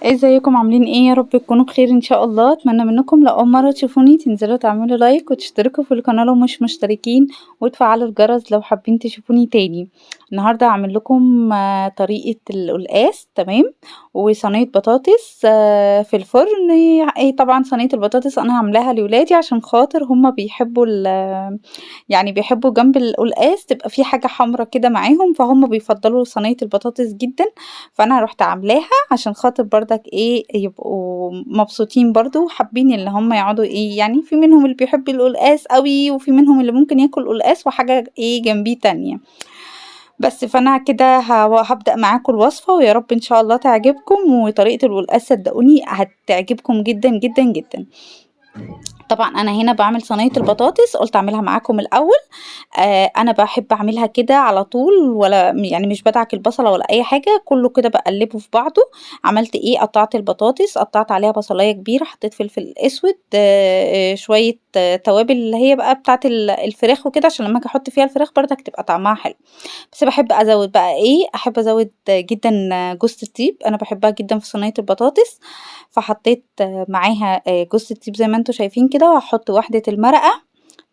ازيكم عاملين ايه؟ يا رب تكونوا بخير ان شاء الله. اتمنى منكم لو اول مره تشوفوني تنزلوا تعملوا لايك وتشتركوا في القناه لو مش مشتركين، وتفعلوا الجرس لو حابين تشوفوني تاني. النهارده هعمل لكم طريقه القلقاس. تمام. وصينيه بطاطس في الفرن. طبعا صينيه البطاطس انا عاملاها لولادي عشان خاطر هما بيحبوا يعني بيحبوا جنب القلقاس تبقى في حاجه حمرا كده معاهم، فهم بيفضلوا صينيه البطاطس جدا. فانا رحت عاملاها عشان خاطر برضك ايه يبقوا مبسوطين برضو وحابين اللي هم يقعدوا ايه، يعني في منهم اللي بيحب القلقاس قوي وفي منهم اللي ممكن ياكل قلقاس وحاجة ايه جنبيه تانية. بس فانا كده هبدأ معاكم الوصفة ويا رب ان شاء الله تعجبكم، وطريقة القلقاس صدقوني هتعجبكم جدا جدا جدا. طبعا انا هنا بعمل صينيه البطاطس، قلت اعملها معاكم الاول. انا باحب اعملها كده على طول، ولا يعني مش بادعك البصلة ولا اي حاجة، كله كده باقلبه في بعضه. عملت ايه؟ قطعت البطاطس، قطعت عليها بصلاية كبيرة، حطيت فلفل اسود، شوية توابل اللي هي بقى بتاعة الفراخ وكده، عشان لما اجي احط فيها الفراخ برضك تبقى طعمها حلو. بس باحب ازود بقى ايه، احب ازود جدا جوز الطيب، انا باحبها جدا في صينية البطاطس. فحطيت معاها جوز الطيب زي ما انتم شايفين كده، وهحط واحدة المرقة.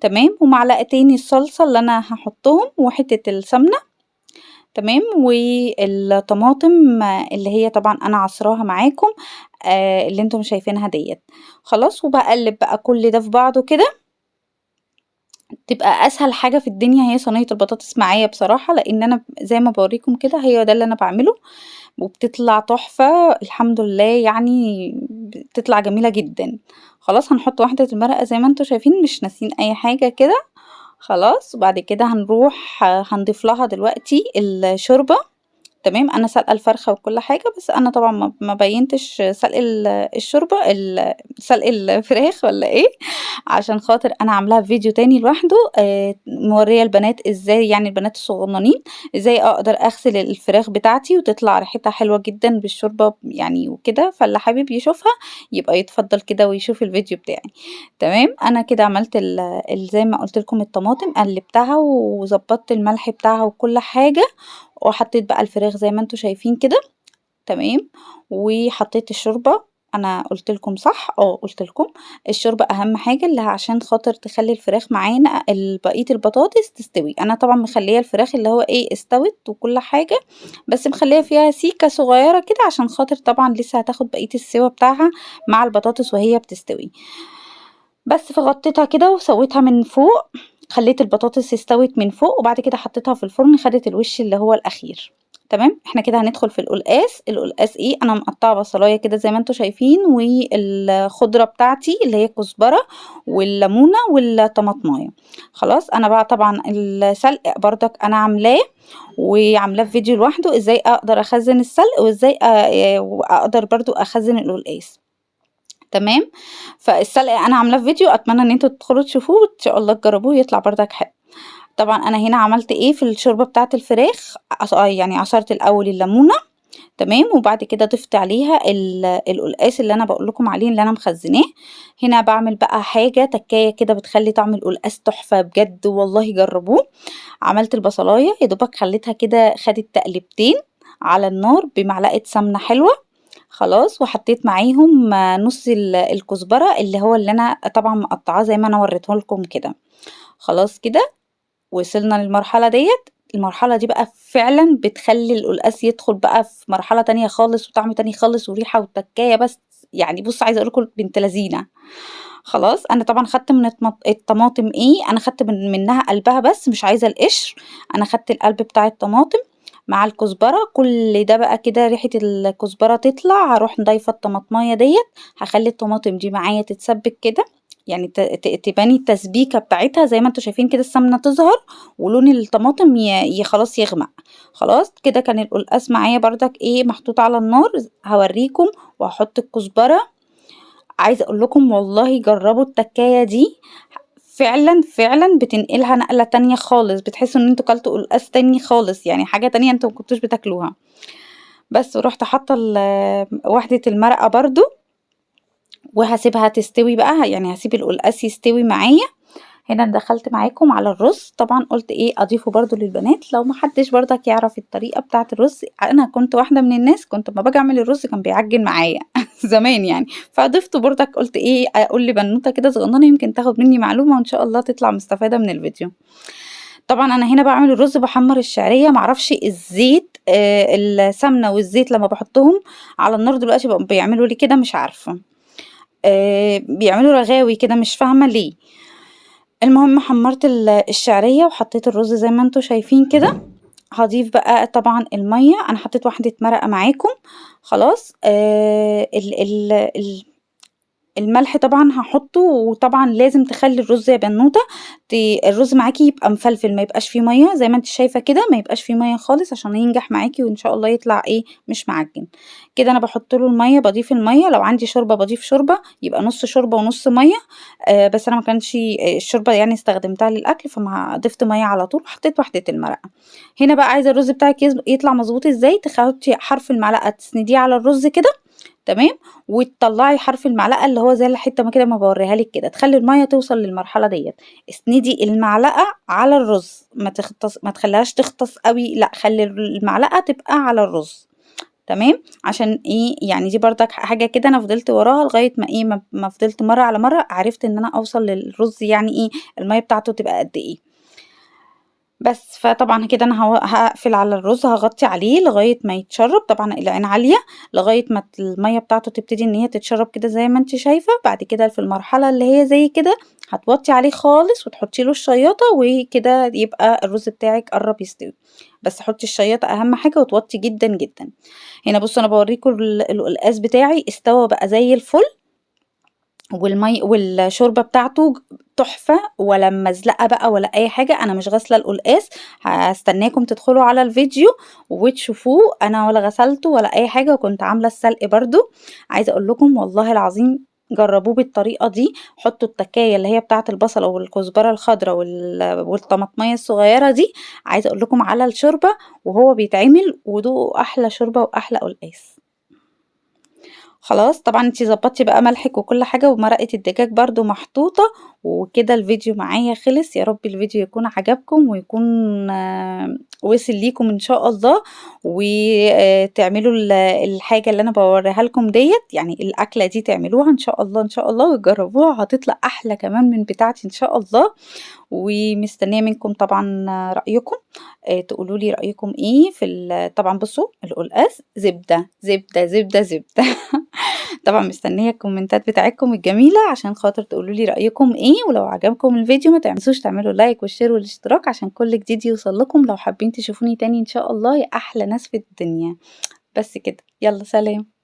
تمام. ومعلقتين الصلصة اللي انا هحطهم وحتة السمنة. تمام. والطماطم اللي هي طبعا انا عصراها معاكم، اللي انتم شايفينها ديت. خلاص. وبقلب بقى كل ده في بعضه كده. تبقى اسهل حاجة في الدنيا هي صينية البطاطس معايا بصراحة، لان انا زي ما بوريكم كده هي ده اللي انا بعمله. وبتطلع تحفة الحمد لله، يعني بتطلع جميلة جدا. خلاص هنحط واحدة المرقة زي ما انتم شايفين، مش ناسين اي حاجة كده. خلاص. وبعد كده هنروح هنضيف لها دلوقتي الشوربة. تمام. انا سلقه الفرخه وكل حاجه، بس انا طبعا ما بينتش سلق الشوربه سلق الفراخ ولا ايه، عشان خاطر انا عاملاها في فيديو تاني لوحده، موريه البنات ازاي، يعني البنات الصغننين ازاي اقدر اغسل الفراخ بتاعتي وتطلع ريحتها حلوه جدا بالشوربه يعني وكده. فاللي حابب يشوفها يبقى يتفضل كده ويشوف الفيديو بتاعي. تمام. انا كده عملت زي ما قلت لكم الطماطم قلبتها وظبطت الملح بتاعها وكل حاجه. وحطيت بقى الفراخ زي ما انتم شايفين كده. تمام. وحطيت الشوربة. انا قلت لكم صح؟ قلت لكم الشوربة اهم حاجة، اللي عشان خاطر تخلي الفراخ معانا بقية البطاطس تستوي. انا طبعا مخليه الفراخ اللي هو ايه استوت وكل حاجة، بس مخليها فيها سيكة صغيرة كده عشان خاطر طبعا لسه هتاخد بقية السوا بتاعها مع البطاطس وهي بتستوي. بس فغطيتها كده وسويتها من فوق، خليت البطاطس استوت من فوق، وبعد كده حطيتها في الفرن خدت الوش اللي هو الاخير. تمام. احنا كده هندخل في القلقاس ايه، انا مقطعه بصلايه كده زي ما انتم شايفين، والخضره بتاعتي اللي هي الكزبره والليمونه والطماطمايه. خلاص. انا بقى طبعا السلق برضك انا عاملاه، وعاملاه في فيديو لوحده ازاي اقدر اخزن السلق وازاي اقدر برضو اخزن القلقاس. تمام. فالسلق انا عاملاه في فيديو، اتمنى ان انتوا تدخلوا تشوفوه ان شاء الله تجربوه يطلع برضك حلو. طبعا انا هنا عملت ايه في الشوربه بتاعه الفراخ، يعني عصرت الاول الليمونه. تمام. وبعد كده ضفت عليها القلقاس اللي انا بقول لكم عليه اللي انا مخزناه. هنا بعمل بقى حاجه تكايه كده بتخلي طعم القلقاس تحفه بجد والله جربوه. عملت البصلايه يا دوبك خليتها كده خدت تقلبتين على النار بمعلقه سمنه حلوه. خلاص. وحطيت معاهم نص الكزبرة اللي هو اللي انا طبعا مقطعاه زي ما انا وريته لكم كده. خلاص كده. وصلنا للمرحلة ديت. المرحلة دي بقى فعلا بتخلي القلقاس يدخل بقى في مرحلة تانية خالص وطعم تاني خالص وريحة وتكاية، بس يعني بص عايزة اقولكم بنت لذينة. خلاص. انا طبعا خدت من الطماطم ايه، انا خدت منها قلبها بس مش عايزة القشر. انا خدت القلب بتاع الطماطم مع الكزبرة، كل ده بقى كده ريحة الكزبرة تطلع، هروح ضايفة الطماطماية ديت. هخلي الطماطم دي معايا تتسبك كده، يعني تباني التسبيكة بتاعتها زي ما انتوا شايفين كده، السمنة تظهر ولون الطماطم خلاص يغمق. خلاص كده كان القلقاس معايا بردك ايه محطوط على النار. هوريكم وهحط الكزبرة. عايزة اقول لكم والله جربوا التكاية دي، فعلا فعلا بتنقلها نقلة تانية خالص، بتحسوا ان انتوا كلتوا قلقاس تاني خالص، يعني حاجة تانية انتوا مكنتوش بتاكلوها. بس ورحت حاطة واحدة المرقة برضو، وهسيبها تستوي بقى، يعني هسيب القلقاس يستوي معايا. هنا أنا دخلت معاكم على الرز، طبعا قلت ايه اضيفه برضو للبنات لو محدش برضك يعرف الطريقة بتاعة الرز. انا كنت واحدة من الناس كنت ما باجي اعمل الرز كان بيعجن معايا زمان يعني، فضفته برضك قلت ايه اقول لبنوتة كده صغننة يمكن تاخد مني معلومة وان شاء الله تطلع مستفادة من الفيديو. طبعا انا هنا بعمل الرز بحمر الشعرية، معرفش الزيت السمنة والزيت لما بحطهم على النار دلوقتي بقوا بيعملوا لي كده مش عارفة، بيعملوا رغاوي كده مش فاهمة ليه. المهم حمرت الشعرية وحطيت الرز زي ما انتوا شايفين كده. هضيف بقى طبعا المية، انا حطيت واحدة مرقة معاكم خلاص. الملح طبعا هحطه، وطبعا لازم تخلي الرز يا بنوته الرز معاكي يبقى مفلفل، ما يبقاش فيه ميه زي ما انت شايفه كده، ما يبقاش فيه ميه خالص عشان ينجح معاكي وان شاء الله يطلع ايه مش معجن كده. انا بحط له الميه، بضيف الميه، لو عندي شوربه بضيف شوربه يبقى نص شوربه ونص ميه. بس انا ما كانش الشوربه يعني استخدمتها للاكل فما ضفت ميه على طول، حطيت واحده المرقه. هنا بقى عايزه الرز بتاعك يطلع مظبوط ازاي، تحطي حرف المعلقه تسنديه على الرز كده تمام، وتطلعي حرف المعلقة اللي هو زي الحتة ما كده ما باوريها لك كده، تخلي المية توصل للمرحلة ديت. اسندي المعلقة على الرز، ما تخليهاش تغطس قوي، لا خلي المعلقة تبقى على الرز تمام. عشان ايه يعني دي برضك حاجة كده انا فضلت وراها لغاية ما ايه ما فضلت مرة على مرة عرفت ان انا اوصل للرز يعني ايه المية بتاعته تبقى قد ايه. بس فطبعا كده انا هقفل على الرز، هغطي عليه لغايه ما يتشرب، طبعا العين عاليه لغايه ما الميه بتاعته تبتدي ان هي تتشرب كده زي ما انت شايفه. بعد كده في المرحله اللي هي زي كده هتوطي عليه خالص وتحطي له الشياطه، وكده يبقى الرز بتاعك قرب يستوي. بس حطي الشياطه اهم حاجه وتوطي جدا جدا. هنا بصوا انا بوريكم القلقاس بتاعي استوى بقى زي الفل، والشوربة بتاعته تحفة، ولا مزلقة بقى ولا أي حاجة. أنا مش غاسلة القلقاس، هستناكم تدخلوا على الفيديو وتشوفوه، أنا ولا غسلته ولا أي حاجة، وكنت عاملة السلق برضو. عايزة أقول لكم والله العظيم جربوه بالطريقة دي، حطوا التكاية اللي هي بتاعة البصلة والكزبرة الخضراء والطماطمية الصغيرة دي، عايزة أقول لكم على الشوربة وهو بيتعمل، ودوقوا أحلى شوربة وأحلى قلقاس. خلاص طبعا انتي ظبطتي بقى ملحك وكل حاجة، ومرقة الدجاج برضو محطوطة. وكده الفيديو معايا خلص، يا رب الفيديو يكون عجبكم ويكون وصل ليكم ان شاء الله، وتعملوا الحاجة اللي انا بوريها لكم ديت، يعني الاكلة دي تعملوها ان شاء الله ان شاء الله وتجربوها، هتطلع احلى كمان من بتاعتي ان شاء الله. ومستنية منكم طبعا رأيكم، تقولوا لي رأيكم ايه في طبعا بصوا القلقاس زبدة زبدة زبدة زبدة طبعا مستنية الكومنتات بتاعتكم الجميلة عشان خاطر تقولوا لي رأيكم ايه، ولو عجبكم الفيديو ما تنسوش تعملوا لايك والشير والاشتراك عشان كل جديد يوصل لكم. لو حابين تشوفوني تاني ان شاء الله يا احلى ناس في الدنيا. بس كده، يلا سلام.